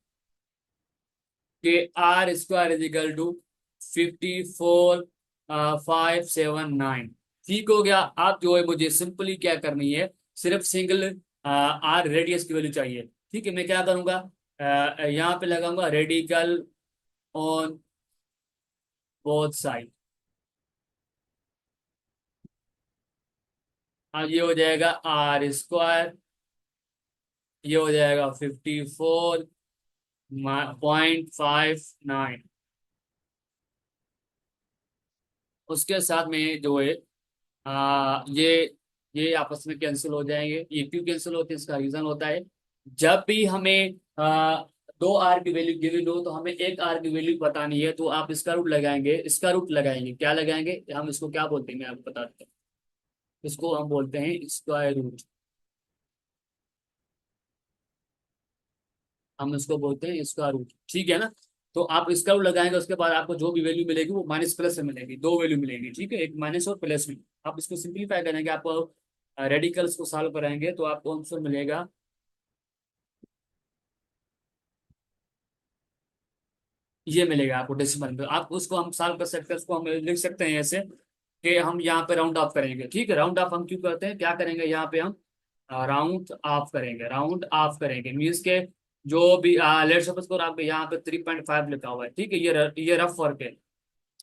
कि R स्क्वायर इजिकल टू 54,579। ठीक हो गया। आप जो है मुझे सिंपली क्या करनी है, सिर्फ सिंगल R रेडियस की वैल्यू चाहिए, ठीक है। मैं क्या करूंगा, यहाँ पे लगाऊंगा रेडिकल ऑन बोथ साइड। ये हो जाएगा R स्क्वायर, ये हो जाएगा 54.59। उसके साथ में जो है ये आपस में कैंसिल हो जाएंगे। ये क्यों कैंसिल होते हैं, इसका रीजन होता है, जब भी हमें 2 R की वैल्यू गिवन हो, तो हमें 1 R की वैल्यू बतानी है, तो आप इसका रूट लगाएंगे, इसका रूट लगाएंगे, क्या लगाएंगे, हम इसको क्या बोलते हैं मैं आपको बता देता हूँ। इसको हम बोलते हैं स्क्वायर रूट, हम इसको बोलते हैं स्क्वायर रूट, ठीक है ना। तो आप इसका रूट लगाएंगे, उसके बाद आपको जो भी वैल्यू मिलेगी वो माइनस प्लस से मिलेगी, दो वैल्यू मिलेगी, ठीक है, एक माइनस और प्लस में। आप इसको सिंप्लीफाई करेंगे, आपको रेडिकल्स को सॉल्व कराएंगे, तो आपको आंसर मिलेगा, ये मिलेगा आपको डेसिमल में। आप उसको हम सॉल्व कर सकते हैं, उसको हम लिख सकते हैं ऐसे कि हम यहाँ पे राउंड ऑफ करेंगे, ठीक है। राउंड ऑफ हम क्यों करते हैं, क्या करेंगे यहाँ पे हम राउंड ऑफ करेंगे, राउंड ऑफ करेंगे मीन्स के जो भी लेट सपोज करो आप यहाँ पे 3.5 लिखा हुआ है, ठीक है, ये रफ वर्क है,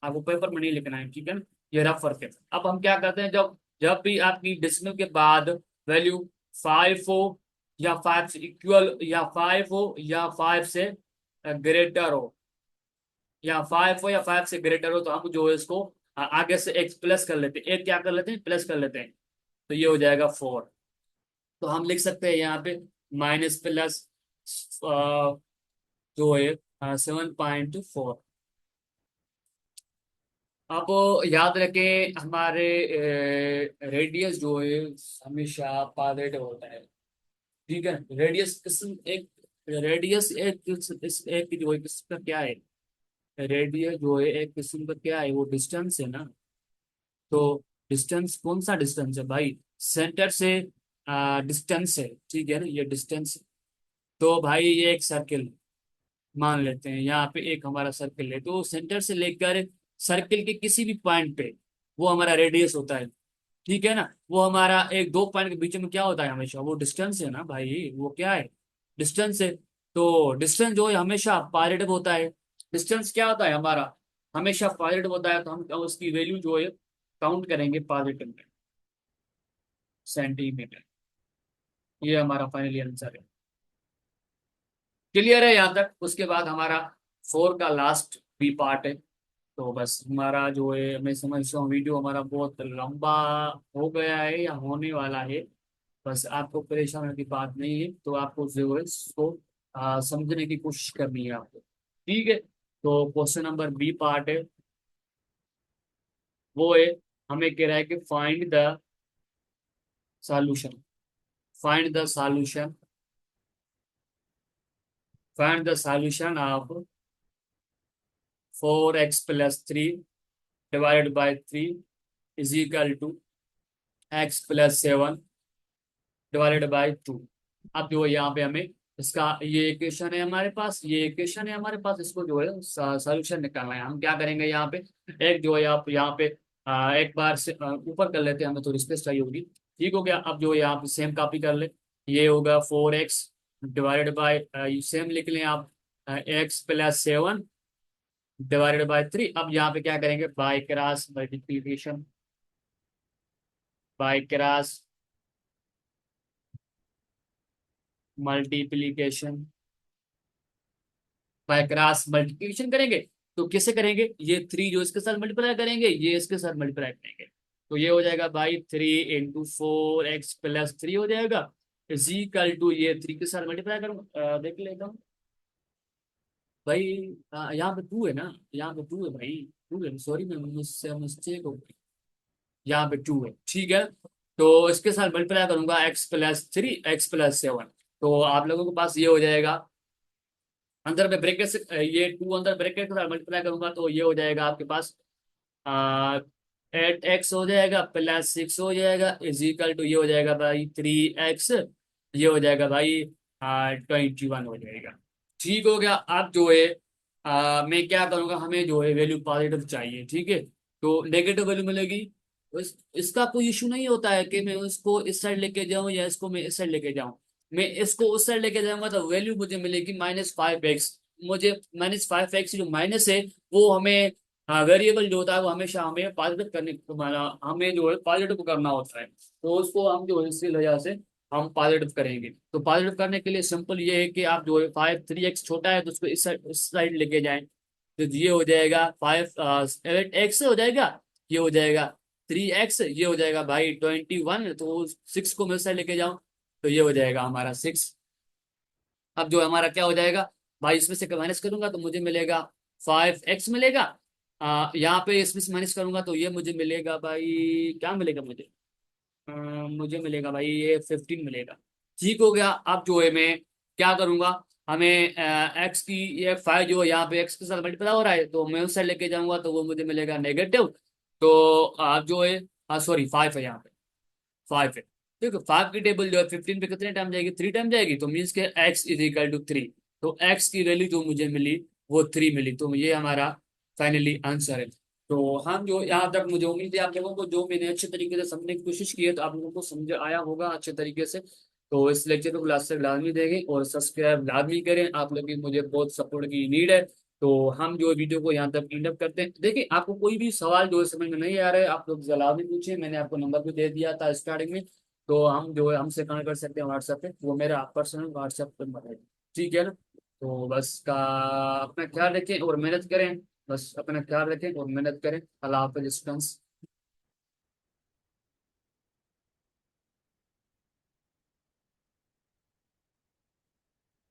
आपको पेपर में नहीं लिखना है, ठीक है ना। ये रफ वर्क है। अब हम क्या करते हैं, जब जब भी आपकी डेसिमल के बाद वैल्यू 5 हो, या 5 से इक्वल, या 5 हो, या 5 से ग्रेटर हो, या 5 हो या 5 से ग्रेटर हो, तो हम जो है इसको आगे से एक प्लस कर लेते हैं, एक क्या कर लेते हैं, प्लस कर लेते हैं, तो ये हो जाएगा 4। तो हम लिख सकते हैं यहाँ पे माइनस प्लस जो है 7.4। अब याद रखें, हमारे रेडियस जो है हमेशा पॉजिटिव होता है, ठीक है। रेडियस किस्म एक, रेडियस एक जो है किस्म का क्या है, रेडियस जो है एक किस्म का क्या है, वो डिस्टेंस है ना। तो डिस्टेंस कौन सा डिस्टेंस है भाई, सेंटर से डिस्टेंस है, ठीक है ना, ये डिस्टेंस। तो भाई ये एक सर्किल मान लेते हैं, यहाँ पे एक हमारा सर्किल है, तो सेंटर से लेकर सर्किल के किसी भी पॉइंट पे वो हमारा रेडियस होता है, ठीक है ना। वो हमारा एक दो पॉइंट के बीच में क्या होता है हमेशा, वो डिस्टेंस है ना भाई, वो क्या है, डिस्टेंस है। तो डिस्टेंस जो है हमेशा पॉजिटिव होता है। डिस्टेंस क्या होता है हमारा, हमेशा पॉजिटिव होता है, तो हम उसकी वैल्यू जो है काउंट करेंगे पॉजिटिव में, सेंटीमीटर। ये हमारा फाइनली आंसर है। क्लियर है यहाँ तक। उसके बाद हमारा 4 का लास्ट बी पार्ट है। तो बस हमारा जो है, मैं समझता हूँ वीडियो हमारा बहुत लंबा हो गया है या होने वाला है। बस आपको परेशान होने की बात नहीं है, तो आपको जो है इसको समझने की कोशिश करनी है आपको, ठीक है। तो क्वेश्चन नंबर बी पार्ट है, वो है, हमें कह रहा है कि find the solution, find the solution, find the solution of 4x+3 divided by 3 is equal to x+7 divided by 2। अब जो है यहाँ पे हमें इसका ये इक्वेशन है हमारे पास, ये इक्वेशन है हमारे पास, इसको जो है सॉल्यूशन निकालना है। हम क्या करेंगे यहाँ पे, एक जो है आप यहाँ पे एक बार से ऊपर कर लेते हैं, हमें थोड़ी स्पेस चाहिए होगी, ठीक हो गया। अब जो है यहाँ पे सेम कॉपी कर ले, ये होगा 4x डिवाइडेड बाय, सेम लिख लें आप, x+7 डिवाइडेड बाय 3। अब यहाँ पे क्या करेंगे, by cross multiplication, by cross multiplication, by cross multiplication करेंगे। तो कैसे करेंगे, ये थ्री जो इसके साथ मल्टीप्लाई करेंगे ये इसके साथ मल्टीप्लाई करेंगे, तो ये हो जाएगा भाई 3 × 4 x + 3 हो जाएगा, इज इक्वल टू ये थ्री के साथ मल्टीप्लाई करूंगा, देख लेता हूँ भाई। यहाँ पे टू है ना, यहाँ पे टू है भाई, टू है, सॉरी मैं मुझसे मिस्टेक हो गई, यहाँ पे टू है, ठीक है। तो इसके साथ मल्टीप्लाई करूंगा x + 3 x + 7, तो आप लोगों के पास ये हो जाएगा, अंदर में ब्रैकेट से ये टू अंदर ब्रैकेट के साथ मल्टीप्लाई करूंगा तो ये हो जाएगा आपके पास 8x हो जाएगा +6 हो जाएगा इज इक्वल टू ये हो जाएगा भाई 3x, ये हो जाएगा भाई 21 हो जाएगा। ठीक हो गया। अब जो है मैं क्या करूंगा, हमें जो है वैल्यू पॉजिटिव चाहिए, ठीक है। तो नेगेटिव वैल्यू मिलेगी, तो इसका कोई इशू नहीं होता है कि मैं उसको इस साइड लेके जाऊं या इसको मैं इस साइड लेके जाऊं। मैं इसको उस साइड लेके जाऊंगा तो वैल्यू मुझे मिलेगी -5x। मुझे -5x जो माइनस है वो हमें, हाँ, वेरिएबल जो होता है वो हमेशा हमें पॉजिटिव करने हमारा हमें जो है पॉजिटिव करना होता है, तो उसको हम जो है इसी वजह से हम पॉजिटिव करेंगे। तो पॉजिटिव करने के लिए सिंपल ये है कि आप जो है 3x छोटा है तो उसको इस साइड लेके जाएं, तो ये हो जाएगा 8x हो जाएगा, ये हो जाएगा 3x, ये हो जाएगा भाई 21, तो 6 को मैं इस साइड लेके जाऊं तो ये हो जाएगा हमारा 6। अब जो हमारा क्या हो जाएगा भाई, इसमें से माइनस करूंगा तो मुझे मिलेगा 5x मिलेगा, यहाँ पे इसमें से माइनस करूंगा तो ये मुझे मिलेगा भाई, क्या मिलेगा मुझे, अ, मुझे मिलेगा भाई ये 15 मिलेगा। ठीक हो गया। अब जो है मैं क्या करूंगा, हमें एक्स की ये 5 जो है यहाँ पे एक्स के साथ मल्टीप्लाई हो रहा है तो मैं उस साइड लेके जाऊंगा तो वो मुझे मिलेगा नेगेटिव। तो आप जो है, हाँ सॉरी 5 है यहाँ पे, 5 है। देखो 5 की टेबल जो है 15 पे कितने टाइम जाएगी, 3 टाइम जाएगी, तो मीन्स के x = 3। तो x की वैल्यू जो मुझे मिली वो 3 मिली, तो ये हमारा फाइनली आंसर है। तो हम जो यहाँ तक मुझे उम्मीद है आप लोगों को जो मैंने अच्छे तरीके से समझने की कोशिश की है तो आप लोगों को समझ आया होगा अच्छे तरीके से। तो इस लेक्चर को क्लास से लाजमी देंगे और सब्सक्राइब लाजमी करें, आप लोगों की मुझे बहुत सपोर्ट की नीड है। तो हम जो वीडियो को यहाँ तक एंड अप करते हैं। देखिए आपको कोई भी सवाल जो है समझ में नहीं आ रहा है आप लोग लाजमी पूछे, मैंने आपको नंबर भी दे दिया था स्टार्टिंग में, तो हम जो है हमसे कनेक्ट कर सकते हैं व्हाट्सएप पे, वो मेरा पर्सनल व्हाट्सएप पर नंबर है, ठीक है ना। तो बस का अपना ख्याल रखें और मेहनत करें, बस अपना ख्याल रखें और मेहनत करें। अल्लाह हाफिज़ स्टूडेंट्स।